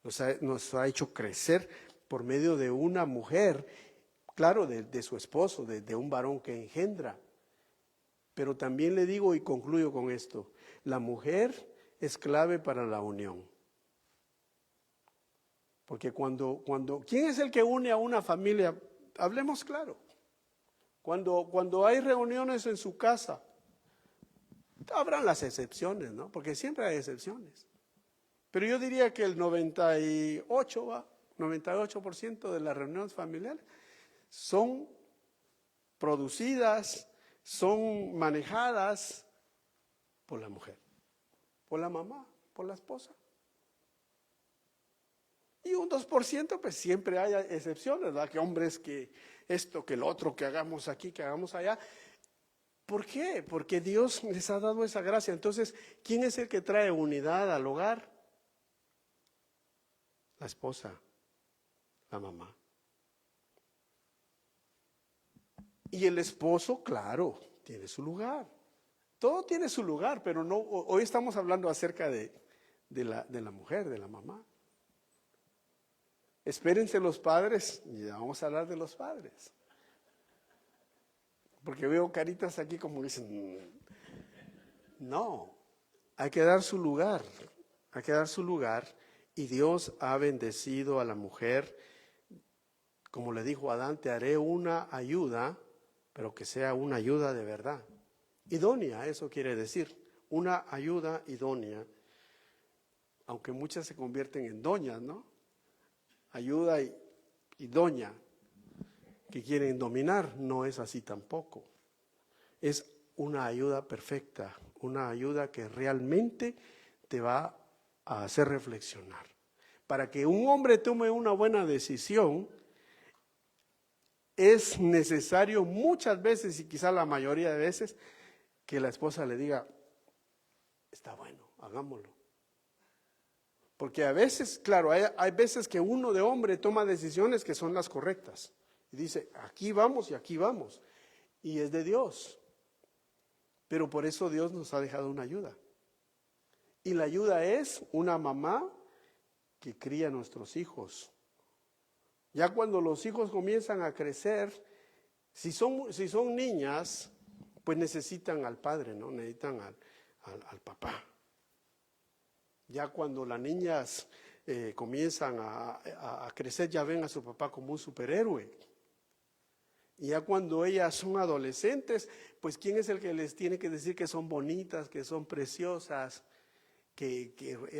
Speaker 1: Nos ha hecho crecer por medio de una mujer, claro, de su esposo, de un varón que engendra. Pero también le digo y concluyo con esto, la mujer es clave para la unión. Porque ¿quién es el que une a una familia? Hablemos claro. Cuando hay reuniones en su casa, habrán las excepciones, ¿no? Porque siempre hay excepciones. Pero yo diría que el 98% de las reuniones familiares son producidas, son manejadas por la mujer, por la mamá, por la esposa. Y un 2%, pues siempre hay excepciones, ¿verdad? Que hombres, que esto, que el otro, que hagamos aquí, que hagamos allá. ¿Por qué? Porque Dios les ha dado esa gracia. Entonces, ¿quién es el que trae unidad al hogar? La esposa, la mamá. Y el esposo, claro, tiene su lugar. Todo tiene su lugar, pero no. Hoy estamos hablando acerca de la mujer, de la mamá. Espérense los padres, y ya vamos a hablar de los padres. Porque veo caritas aquí como dicen, no, hay que dar su lugar, hay que dar su lugar. Y Dios ha bendecido a la mujer, como le dijo a Adán, te haré una ayuda, pero que sea una ayuda de verdad. Idónea, eso quiere decir, una ayuda idónea, aunque muchas se convierten en doñas, ¿no? Ayuda y doña, que quieren dominar, no es así tampoco. Es una ayuda perfecta, una ayuda que realmente te va a hacer reflexionar. Para que un hombre tome una buena decisión, es necesario muchas veces, y quizá la mayoría de veces, que la esposa le diga, está bueno, hagámoslo. Porque a veces, claro, hay veces que uno de hombre toma decisiones que son las correctas. Y dice, aquí vamos y aquí vamos. Y es de Dios. Pero por eso Dios nos ha dejado una ayuda. Y la ayuda es una mamá que cría a nuestros hijos. Ya cuando los hijos comienzan a crecer, si son niñas, pues necesitan al padre, ¿no? Necesitan al papá. Ya cuando las niñas comienzan a crecer, ya ven a su papá como un superhéroe. Y ya cuando ellas son adolescentes, pues ¿quién es el que les tiene que decir que son bonitas, que son preciosas, que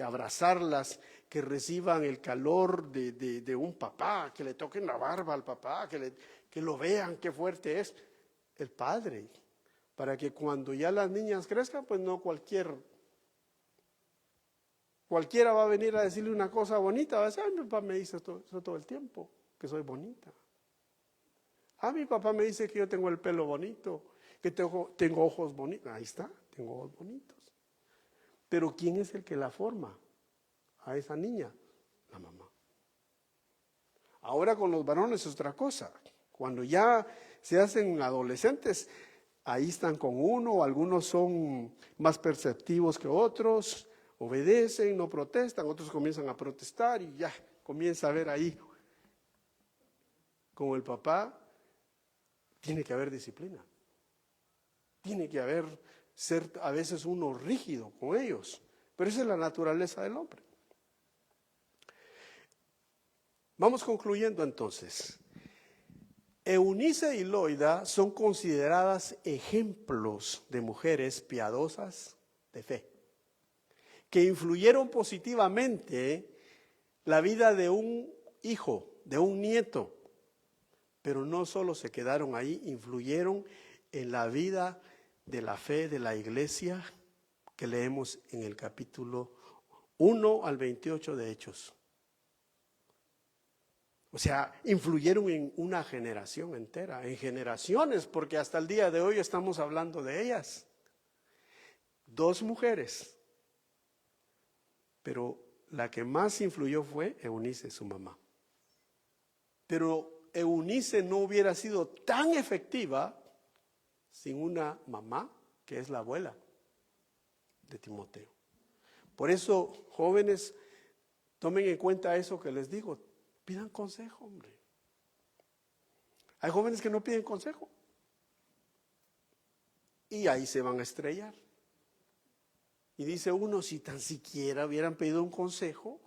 Speaker 1: abrazarlas, que reciban el calor de un papá, que le toquen la barba al papá, que lo vean, qué fuerte es el padre? Para que cuando ya las niñas crezcan, pues no cualquiera va a venir a decirle una cosa bonita, va a decir, ay, mi papá me dice eso todo el tiempo, que soy bonita. Mi papá me dice que yo tengo el pelo bonito, que tengo ojos bonitos. Ahí está, tengo ojos bonitos. Pero ¿quién es el que la forma a esa niña? La mamá. Ahora con los varones es otra cosa. Cuando ya se hacen adolescentes, ahí están con uno, algunos son más perceptivos que otros, obedecen, no protestan, otros comienzan a protestar y ya comienza a haber ahí. Como el papá, tiene que haber disciplina. Tiene que haber, ser a veces uno rígido con ellos. Pero esa es la naturaleza del hombre. Vamos concluyendo entonces. Eunice y Loida son consideradas ejemplos de mujeres piadosas de fe, que influyeron positivamente la vida de un hijo, de un nieto, pero no solo se quedaron ahí, influyeron en la vida de la fe de la iglesia que leemos en el capítulo 1 al 28 de Hechos. O sea, influyeron en una generación entera, en generaciones, porque hasta el día de hoy estamos hablando de ellas. 2 mujeres, pero la que más influyó fue Eunice, su mamá. Pero Eunice no hubiera sido tan efectiva sin una mamá que es la abuela de Timoteo. Por eso, jóvenes, tomen en cuenta eso que les digo. Pidan consejo, hombre. Hay jóvenes que no piden consejo. Y ahí se van a estrellar. Y dice uno, si tan siquiera hubieran pedido un consejo,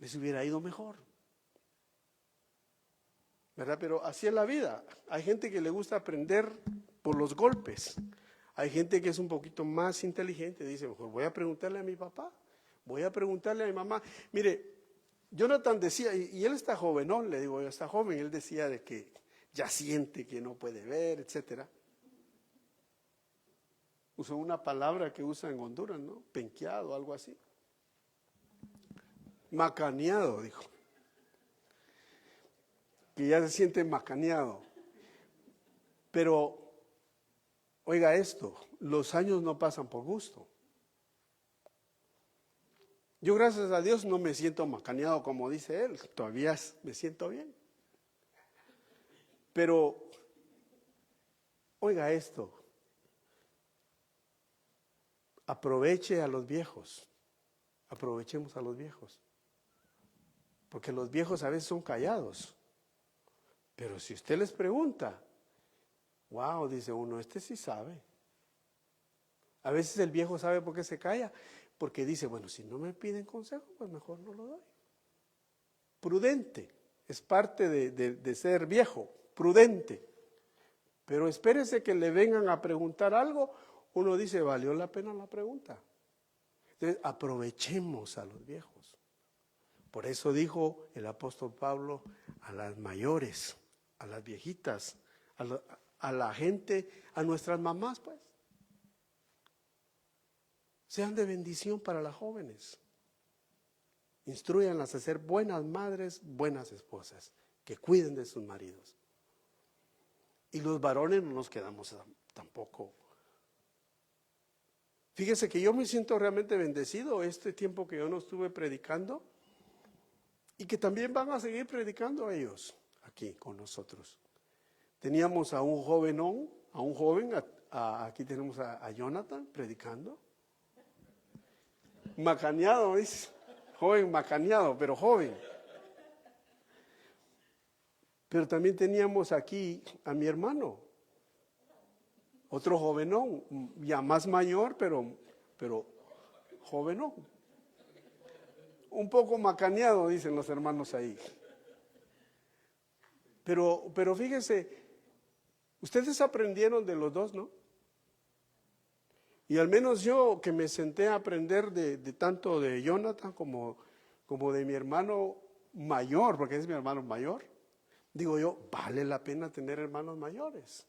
Speaker 1: les hubiera ido mejor. ¿Verdad? Pero así es la vida. Hay gente que le gusta aprender por los golpes. Hay gente que es un poquito más inteligente. Dice, mejor voy a preguntarle a mi papá. Voy a preguntarle a mi mamá. Mire, Jonathan decía, y él está joven, ¿no? Le digo, está joven, él decía de que ya siente que no puede ver, etcétera. Usó una palabra que usa en Honduras, ¿no? Penqueado, algo así. Macaneado, dijo. Que ya se siente macaneado. Pero, oiga esto, los años no pasan por gusto. Yo, gracias a Dios, no me siento macaneado como dice él, todavía me siento bien. Pero, oiga esto, aproveche a los viejos, aprovechemos a los viejos, porque los viejos a veces son callados, pero si usted les pregunta, wow, dice uno, este sí sabe. A veces el viejo sabe por qué se calla, porque dice, bueno, si no me piden consejo, pues mejor no lo doy. Prudente, es parte de ser viejo, prudente. Pero espérese que le vengan a preguntar algo, uno dice, valió la pena la pregunta. Entonces, aprovechemos a los viejos. Por eso dijo el apóstol Pablo a las mayores, a las viejitas, a la gente, a nuestras mamás, pues. Sean de bendición para las jóvenes. Instrúyanlas a ser buenas madres, buenas esposas, que cuiden de sus maridos. Y los varones no nos quedamos tampoco. Fíjese que yo me siento realmente bendecido este tiempo que yo no estuve predicando y que también van a seguir predicando ellos aquí con nosotros. Teníamos a un joven, aquí tenemos a Jonathan predicando. Macaneado, dice. Joven macaneado, pero joven. Pero también teníamos aquí a mi hermano, otro jovenón, ya más mayor, pero jovenón. Un poco macaneado, dicen los hermanos ahí. Pero fíjense, ustedes aprendieron de los dos, ¿no? Y al menos yo que me senté a aprender de tanto de Jonathan como de mi hermano mayor, porque es mi hermano mayor, digo yo, vale la pena tener hermanos mayores.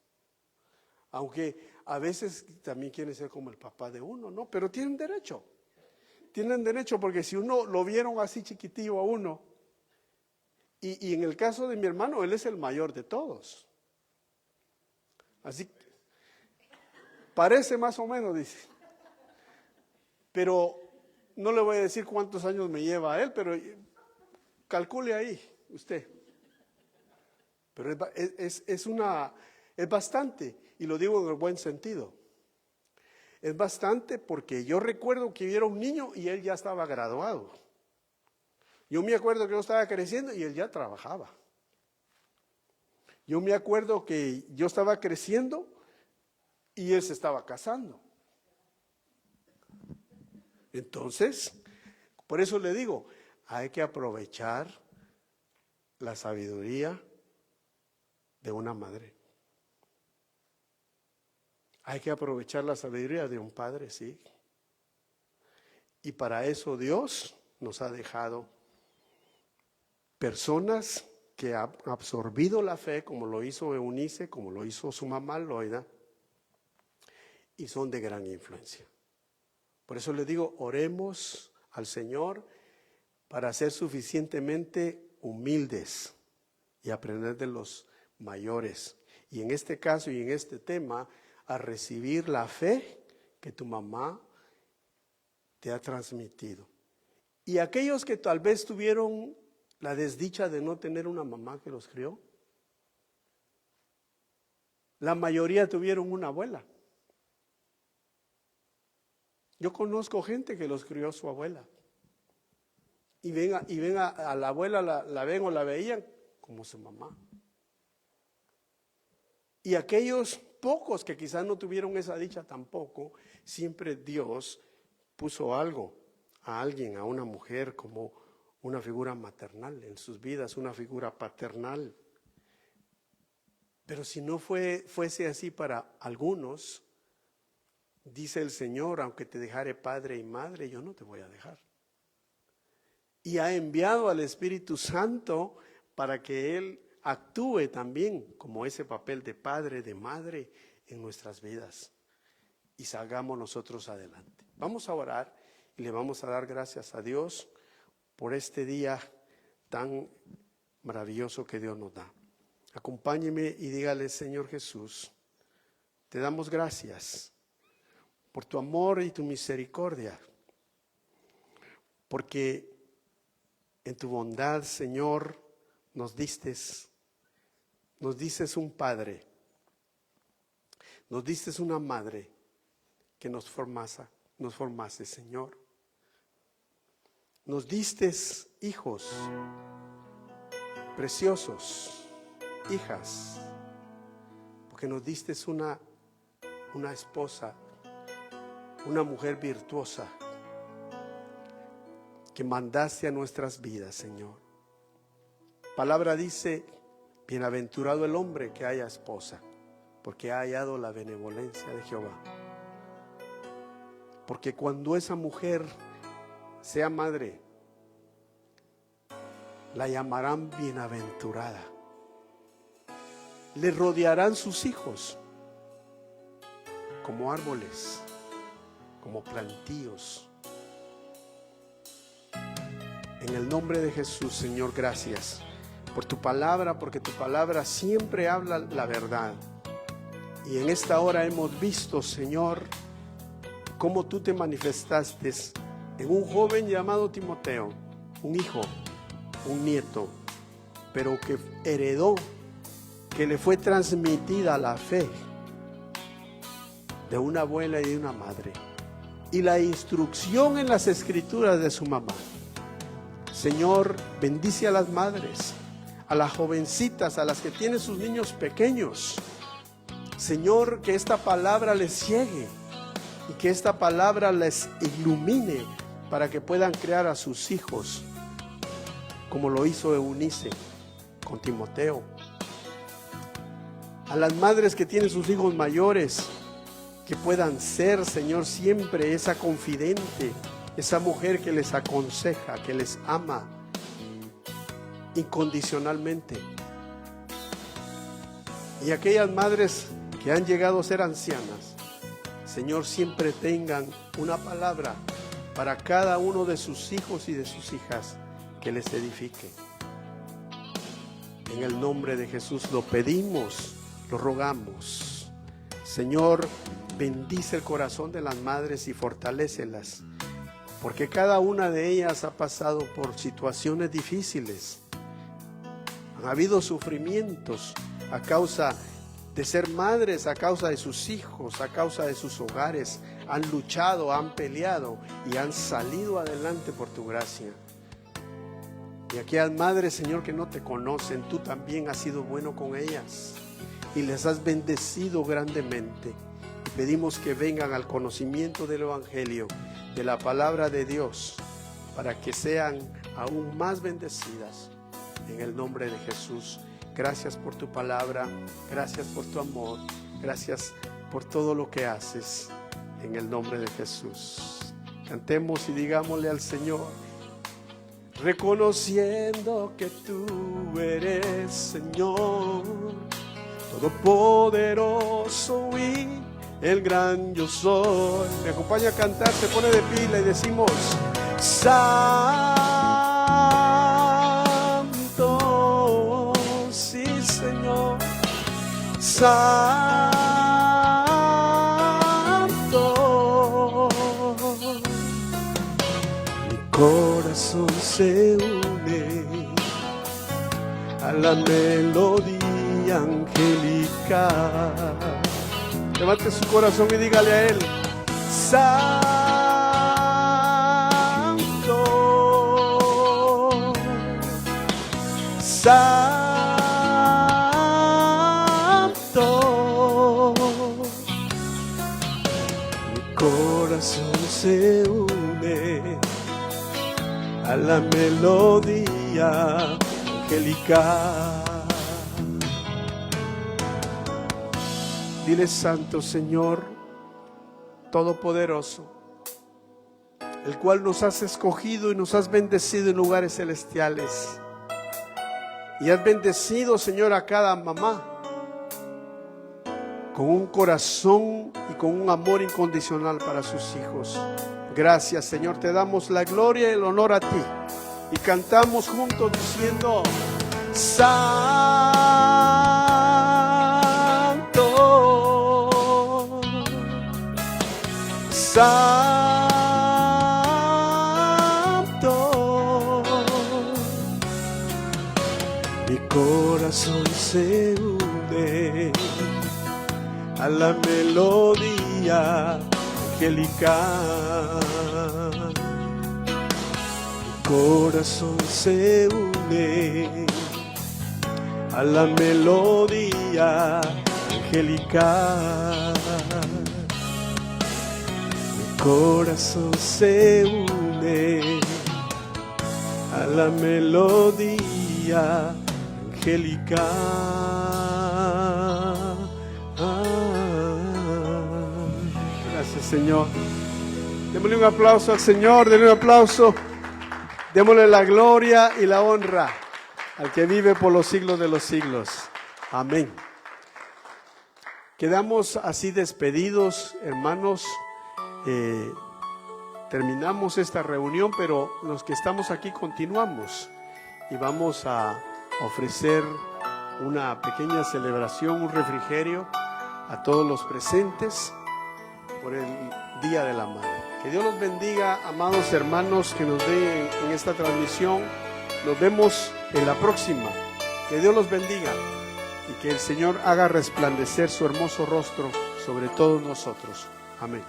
Speaker 1: Aunque a veces también quieren ser como el papá de uno, ¿no? Pero tienen derecho. Tienen derecho porque si uno lo vieron así chiquitillo a uno, y en el caso de mi hermano, él es el mayor de todos. Así parece más o menos, dice. Pero no le voy a decir cuántos años me lleva a él, pero calcule ahí usted. Pero es bastante, y lo digo en el buen sentido. Es bastante, porque yo recuerdo que yo era un niño y él ya estaba graduado. Yo me acuerdo que yo estaba creciendo y él ya trabajaba. Yo me acuerdo que yo estaba creciendo y él se estaba casando. Entonces, por eso le digo, hay que aprovechar la sabiduría de una madre. Hay que aprovechar la sabiduría de un padre, sí. Y para eso Dios nos ha dejado personas que han absorbido la fe, como lo hizo Eunice, como lo hizo su mamá Loida, y son de gran influencia. Por eso le digo, oremos al Señor para ser suficientemente humildes y aprender de los mayores. Y en este caso y en este tema, a recibir la fe que tu mamá te ha transmitido. Y aquellos que tal vez tuvieron la desdicha de no tener una mamá que los crió, la mayoría tuvieron una abuela. Yo conozco gente que los crió su abuela. Y ven a la abuela, la ven o la veían como su mamá. Y aquellos pocos que quizás no tuvieron esa dicha tampoco, siempre Dios puso algo a alguien, a una mujer, como una figura maternal en sus vidas, una figura paternal. Pero si no fuese así para algunos, dice el Señor, aunque te dejare padre y madre, yo no te voy a dejar. Y ha enviado al Espíritu Santo para que Él actúe también como ese papel de padre, de madre en nuestras vidas. Y salgamos nosotros adelante. Vamos a orar y le vamos a dar gracias a Dios por este día tan maravilloso que Dios nos da. Acompáñeme y dígale: Señor Jesús, te damos gracias por tu amor y tu misericordia, porque en tu bondad, Señor, nos diste un padre, nos diste una madre que nos formase, Señor. Nos diste hijos preciosos, hijas, porque nos diste una esposa, una mujer virtuosa que mandaste a nuestras vidas, Señor. Palabra dice: bienaventurado el hombre que haya esposa, porque ha hallado la benevolencia de Jehová. Porque cuando esa mujer sea madre, la llamarán bienaventurada. Le rodearán sus hijos como árboles, como plantíos. En el nombre de Jesús, Señor, gracias por tu palabra, porque tu palabra siempre habla la verdad. Y en esta hora hemos visto, Señor, cómo tú te manifestaste en un joven llamado Timoteo, un hijo, un nieto, pero que heredó, que le fue transmitida la fe de una abuela y de una madre, y la instrucción en las escrituras de su mamá. Señor, bendice a las madres, a las jovencitas, a las que tienen sus niños pequeños. Señor, que esta palabra les llegue y que esta palabra les ilumine para que puedan criar a sus hijos, como lo hizo Eunice con Timoteo. A las madres que tienen sus hijos mayores, que puedan ser, Señor, siempre esa confidente, esa mujer que les aconseja, que les ama incondicionalmente. Y aquellas madres que han llegado a ser ancianas, Señor, siempre tengan una palabra para cada uno de sus hijos y de sus hijas que les edifique. En el nombre de Jesús lo pedimos, lo rogamos. Señor, bendice el corazón de las madres y fortalécelas, porque cada una de ellas ha pasado por situaciones difíciles. Han habido sufrimientos a causa de ser madres, a causa de sus hijos, a causa de sus hogares, han luchado, han peleado y han salido adelante por tu gracia. Y aquellas madres, Señor, que no te conocen, tú también has sido bueno con ellas y les has bendecido grandemente. Y pedimos que vengan al conocimiento del Evangelio, de la palabra de Dios, para que sean aún más bendecidas. En el nombre de Jesús, gracias por tu palabra, gracias por tu amor, gracias por todo lo que haces. En el nombre de Jesús, cantemos y digámosle al Señor: reconociendo que tú eres Señor, todopoderoso y el gran yo soy. Me acompaña a cantar, se pone de pila y decimos: Santo, sí Señor, Santo. Mi corazón se une a la melodía angelical. Levante su corazón y dígale a Él: Santo, Santo. Mi corazón se une a la melodía angelical. Dile: Santo Señor, Todopoderoso, el cual nos has escogido y nos has bendecido en lugares celestiales. Y has bendecido, Señor, a cada mamá con un corazón y con un amor incondicional para sus hijos. Gracias, Señor, te damos la gloria y el honor a ti. Y cantamos juntos diciendo: Santo, Santo. Mi corazón se une a la melodía angelical. Mi corazón se une a la melodía angelical. Mi corazón se une a la melodía angelical. Gracias, Señor. Démosle un aplauso al Señor, démosle un aplauso, démosle la gloria y la honra al que vive por los siglos de los siglos. Amén. Quedamos así despedidos, hermanos. Terminamos esta reunión, pero los que estamos aquí continuamos y vamos a ofrecer una pequeña celebración, un refrigerio a todos los presentes por el Día de la Madre. Que Dios los bendiga, amados hermanos que nos ven en esta transmisión. Nos vemos en la próxima. Que Dios los bendiga y que el Señor haga resplandecer su hermoso rostro sobre todos nosotros. Amén.